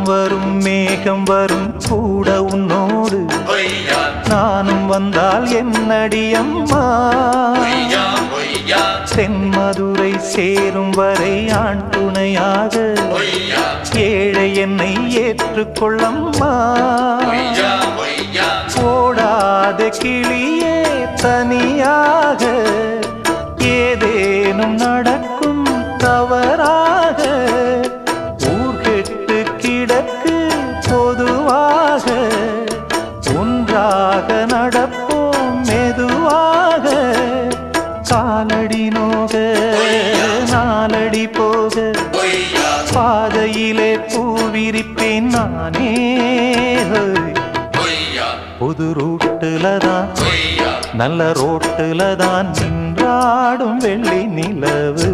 வரும் மேகம் வரும் கூட உன்னோடு நானும் வந்தால் என்னடி அம்மா தென்மதுரை சேரும் வரை ஆண் துணையாக ஏழை என்னை ஏற்றுக்கொள்ளம்மா ஓடாத கிளியே தனியாக ஏதேனும் நடக்கும் தவறாக ஊர்கெட்டு கிடக்கு பொதுவாக ஒன்றாக நடப்போம் மெதுவாக காலடி நோக நாலடி போக பாதையிலே பூவிரிப்பேன் நானே புது ரூட்டுல தான் நல்ல ரோட்டுல தான் நின்றாடும் வெள்ளி நிலவு